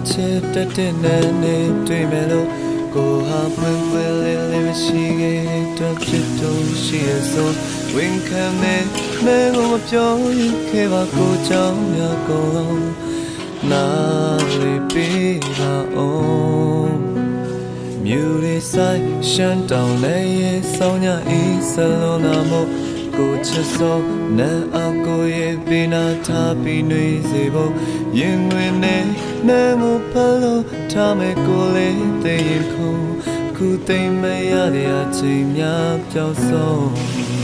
ချစ်တတ်တဲ့နဲ့တွေ့မယ်လို့ကိုဟာပွင့်ပွင့်လေးလေးမရှိခဲ့တော့ဖြစ်တော့ရှိရဆိုဝင်ခံမဲ့မဲကိုမပြောရင်ခဲ့ပါကိုကြောင့်များကုန်လုံးနာလေးပေးပါအောင်မြူလေးဆိုင်ရှမ်းတောင်နဲ့ရဲ့ဆောင်းညအေးစလုံးလာမို့ကိုချစ်ဆုံးနဲ့အကိုရဲ့ပင်နာထားပြီးနေစေဖို့ရင်ဝင်နဲ့နဲ့မဖလို့ထားမဲ့ကိုလေးသိရင်ခုသိမ့်မရတဲ့အချိန်များပြောင်းဆုံး